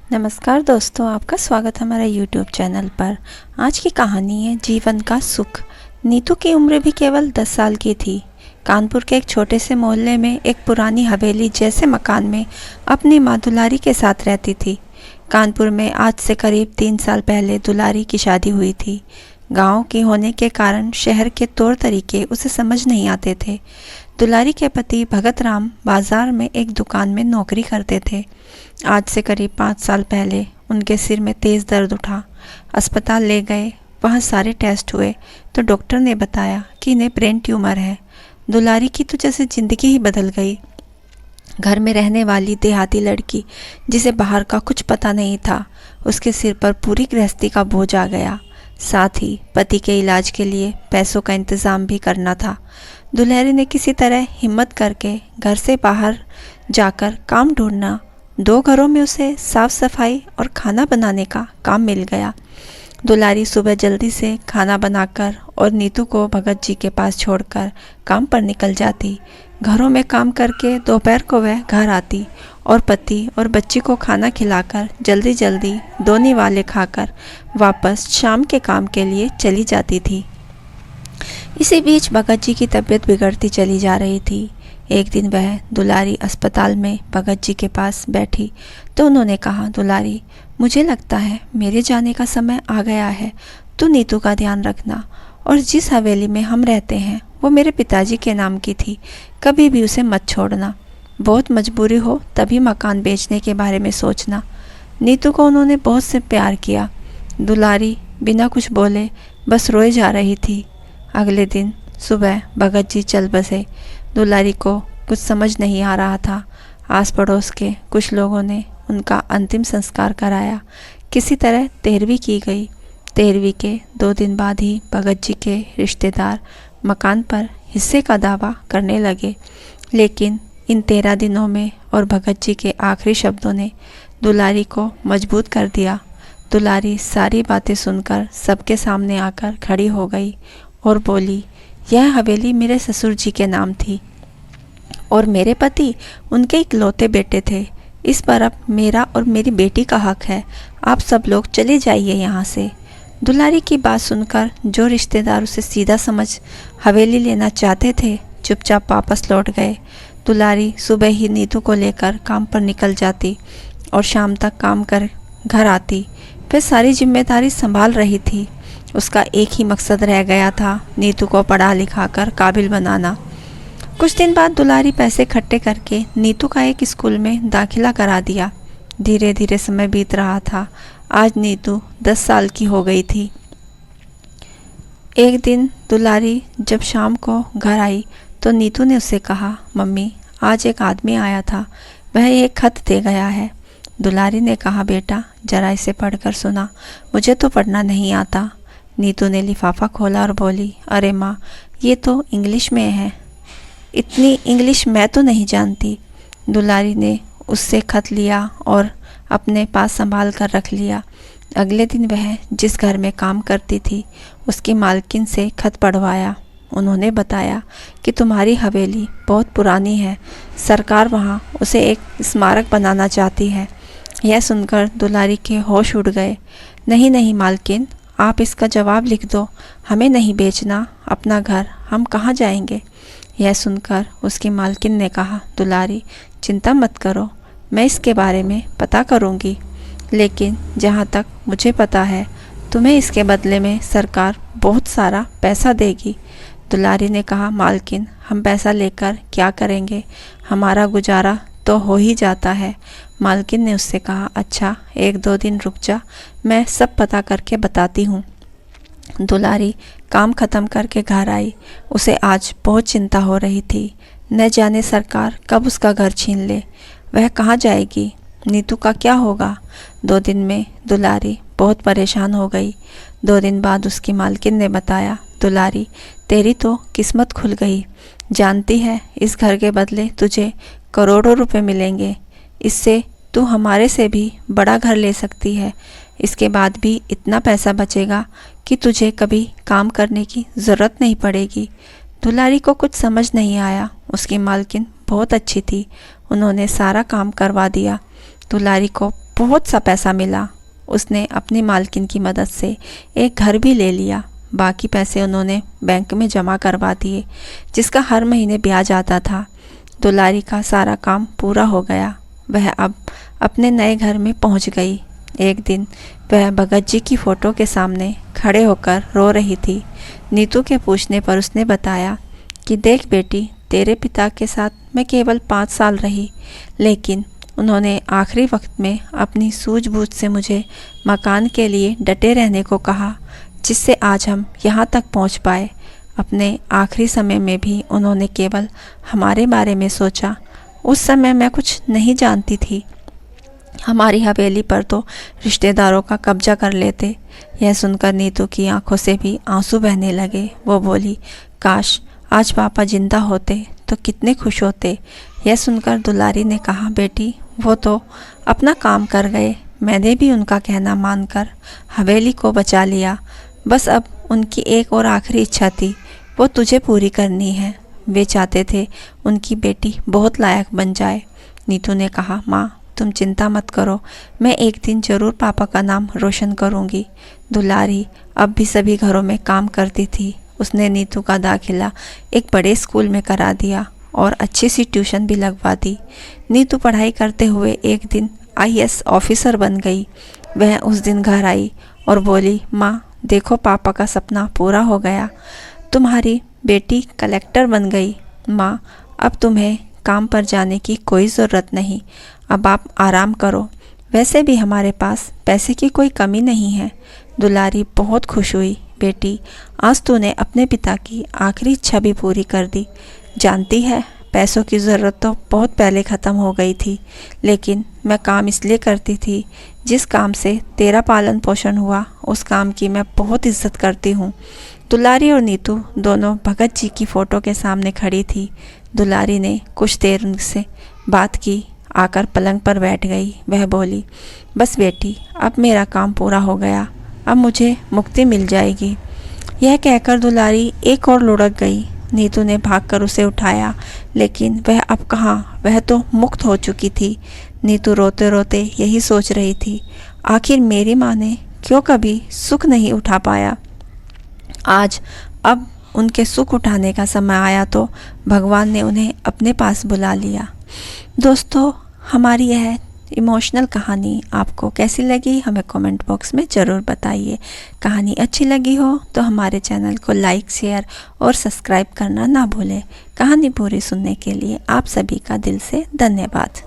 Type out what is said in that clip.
नमस्कार दोस्तों, आपका स्वागत है हमारे YouTube चैनल पर। आज की कहानी है जीवन का सुख। नीतू की उम्र भी केवल 10 साल की थी। कानपुर के एक छोटे से मोहल्ले में एक पुरानी हवेली जैसे मकान में अपनी माँ दुलारी के साथ रहती थी। कानपुर में आज से करीब 3 साल पहले दुलारी की शादी हुई थी। गांव की होने के कारण शहर के तौर तरीके उसे समझ नहीं आते थे। दुलारी के पति भगत राम बाजार में एक दुकान में नौकरी करते थे। आज से करीब 5 साल पहले उनके सिर में तेज़ दर्द उठा। अस्पताल ले गए, वहाँ सारे टेस्ट हुए तो डॉक्टर ने बताया कि इन्हें ब्रेन ट्यूमर है। दुलारी की तो जैसे ज़िंदगी ही बदल गई। घर में रहने वाली देहाती लड़की जिसे बाहर का कुछ पता नहीं था, उसके सिर पर पूरी गृहस्थी का बोझ आ गया। साथ ही पति के इलाज के लिए पैसों का इंतज़ाम भी करना था। दुलारी ने किसी तरह हिम्मत करके घर से बाहर जाकर काम ढूंढना। 2 घरों में उसे साफ सफाई और खाना बनाने का काम मिल गया। दुलारी सुबह जल्दी से खाना बनाकर और नीतू को भगत जी के पास छोड़कर काम पर निकल जाती। घरों में काम करके दोपहर को वह घर आती और पति और बच्ची को खाना खिलाकर जल्दी जल्दी 2 निवाले खाकर वापस शाम के काम के लिए चली जाती थी। इसी बीच भगत जी की तबीयत बिगड़ती चली जा रही थी। एक दिन वह दुलारी अस्पताल में भगत जी के पास बैठी तो उन्होंने कहा, दुलारी, मुझे लगता है मेरे जाने का समय आ गया है। तू नीतू का ध्यान रखना और जिस हवेली में हम रहते हैं वो मेरे पिताजी के नाम की थी, कभी भी उसे मत छोड़ना। बहुत मजबूरी हो तभी मकान बेचने के बारे में सोचना। नीतू को उन्होंने बहुत से प्यार किया। दुलारी बिना कुछ बोले बस रोए जा रही थी। अगले दिन सुबह भगत जी चल बसे। दुलारी को कुछ समझ नहीं आ रहा था। आस पड़ोस के कुछ लोगों ने उनका अंतिम संस्कार कराया। किसी तरह 13वीं की गई। 13वीं के 2 दिन बाद ही भगत जी के रिश्तेदार मकान पर हिस्से का दावा करने लगे। लेकिन इन 13 दिनों में और भगत जी के आखिरी शब्दों ने दुलारी को मजबूत कर दिया। दुलारी सारी बातें सुनकर सबके सामने आकर खड़ी हो गई और बोली, यह हवेली मेरे ससुर जी के नाम थी और मेरे पति उनके इकलौते बेटे थे। इस पर अब मेरा और मेरी बेटी का हक है। आप सब लोग चले जाइए यहाँ से। दुलारी की बात सुनकर जो रिश्तेदार उसे सीधा समझ हवेली लेना चाहते थे, चुपचाप वापस लौट गए। दुलारी सुबह ही नीतू को लेकर काम पर निकल जाती और शाम तक काम कर घर आती। फिर सारी जिम्मेदारी संभाल रही थी। उसका एक ही मकसद रह गया था, नीतू को पढ़ा लिखा कर काबिल बनाना। कुछ दिन बाद दुलारी पैसे इकट्ठे करके नीतू का एक स्कूल में दाखिला करा दिया। धीरे धीरे समय बीत रहा था। आज नीतू 10 साल की हो गई थी। एक दिन दुलारी जब शाम को घर आई तो नीतू ने उससे कहा, मम्मी, आज एक आदमी आया था, वह एक खत दे गया है। दुलारी ने कहा, बेटा, जरा इसे पढ़कर सुना, मुझे तो पढ़ना नहीं आता। नीतू ने लिफाफा खोला और बोली, अरे माँ, ये तो इंग्लिश में है। इतनी इंग्लिश मैं तो नहीं जानती। दुलारी ने उससे खत लिया और अपने पास संभाल कर रख लिया। अगले दिन वह जिस घर में काम करती थी उसकी मालकिन से खत पढ़वाया। उन्होंने बताया कि तुम्हारी हवेली बहुत पुरानी है, सरकार वहाँ उसे एक स्मारक बनाना चाहती है। यह सुनकर दुलारी के होश उड़ गए। नहीं नहीं मालकिन, आप इसका जवाब लिख दो, हमें नहीं बेचना अपना घर, हम कहाँ जाएंगे। यह सुनकर उसकी मालकिन ने कहा, दुलारी, चिंता मत करो, मैं इसके बारे में पता करूँगी, लेकिन जहाँ तक मुझे पता है तुम्हें इसके बदले में सरकार बहुत सारा पैसा देगी। दुलारी ने कहा, मालकिन, हम पैसा लेकर क्या करेंगे, हमारा गुजारा तो हो ही जाता है। मालकिन ने उससे कहा, अच्छा, 1-2 दिन रुक जा, मैं सब पता करके बताती हूँ। दुलारी काम खत्म करके घर आई। उसे आज बहुत चिंता हो रही थी। न जाने सरकार कब उसका घर छीन ले। वह कहाँ जाएगी, नीतू का क्या होगा। 2 दिन में दुलारी बहुत परेशान हो गई। 2 दिन बाद उसकी मालकिन ने बताया, दुलारी, तेरी तो किस्मत खुल गई। जानती है, इस घर के बदले तुझे करोड़ों रुपए मिलेंगे। इससे तू हमारे से भी बड़ा घर ले सकती है। इसके बाद भी इतना पैसा बचेगा कि तुझे कभी काम करने की ज़रूरत नहीं पड़ेगी। दुलारी को कुछ समझ नहीं आया। उसकी मालकिन बहुत अच्छी थी, उन्होंने सारा काम करवा दिया। दुलारी को बहुत सा पैसा मिला। उसने अपनी मालकिन की मदद से एक घर भी ले लिया। बाकी पैसे उन्होंने बैंक में जमा करवा दिए, जिसका हर महीने ब्याज आता था। दुलारी का सारा काम पूरा हो गया। वह अब अपने नए घर में पहुंच गई। एक दिन वह भगत जी की फ़ोटो के सामने खड़े होकर रो रही थी। नीतू के पूछने पर उसने बताया कि देख बेटी, तेरे पिता के साथ मैं केवल 5 साल रही, लेकिन उन्होंने आखिरी वक्त में अपनी सूझबूझ से मुझे मकान के लिए डटे रहने को कहा, जिससे आज हम यहाँ तक पहुँच पाए। अपने आखिरी समय में भी उन्होंने केवल हमारे बारे में सोचा। उस समय मैं कुछ नहीं जानती थी। हमारी हवेली पर तो रिश्तेदारों का कब्जा कर लेते। यह सुनकर नीतू की आंखों से भी आंसू बहने लगे। वो बोली, काश आज पापा जिंदा होते तो कितने खुश होते। यह सुनकर दुलारी ने कहा, बेटी वो तो अपना काम कर गए। मैंने भी उनका कहना मानकर हवेली को बचा लिया। बस अब उनकी एक और आखिरी इच्छा थी, वो तुझे पूरी करनी है। वे चाहते थे उनकी बेटी बहुत लायक बन जाए। नीतू ने कहा, माँ तुम चिंता मत करो, मैं एक दिन ज़रूर पापा का नाम रोशन करूँगी। दुलारी अब भी सभी घरों में काम करती थी। उसने नीतू का दाखिला एक बड़े स्कूल में करा दिया और अच्छी सी ट्यूशन भी लगवा दी। नीतू पढ़ाई करते हुए एक दिन IAS ऑफिसर बन गई। वह उस दिन घर आई और बोली, माँ देखो पापा का सपना पूरा हो गया, तुम्हारी बेटी कलेक्टर बन गई। माँ अब तुम्हें काम पर जाने की कोई ज़रूरत नहीं, अब आप आराम करो। वैसे भी हमारे पास पैसे की कोई कमी नहीं है। दुलारी बहुत खुश हुई। बेटी आज तूने अपने पिता की आखिरी इच्छा भी पूरी कर दी। जानती है पैसों की ज़रूरत तो बहुत पहले ख़त्म हो गई थी, लेकिन मैं काम इसलिए करती थी जिस काम से तेरा पालन पोषण हुआ, उस काम की मैं बहुत इज्जत करती हूँ। दुलारी और नीतू दोनों भगत जी की फ़ोटो के सामने खड़ी थी। दुलारी ने कुछ देर उनसे बात की, आकर पलंग पर बैठ गई। वह बोली, बस बेटी अब मेरा काम पूरा हो गया, अब मुझे मुक्ति मिल जाएगी। यह कहकर दुलारी एक और लुढ़क गई। नीतू ने भागकर उसे उठाया, लेकिन वह अब कहाँ, वह तो मुक्त हो चुकी थी। नीतू रोते रोते यही सोच रही थी, आखिर मेरी माँ ने क्यों कभी सुख नहीं उठा पाया। आज अब उनके सुख उठाने का समय आया तो भगवान ने उन्हें अपने पास बुला लिया। दोस्तों, हमारी यह इमोशनल कहानी आपको कैसी लगी हमें कमेंट बॉक्स में ज़रूर बताइए। कहानी अच्छी लगी हो तो हमारे चैनल को लाइक, शेयर और सब्सक्राइब करना ना भूलें। कहानी पूरी सुनने के लिए आप सभी का दिल से धन्यवाद।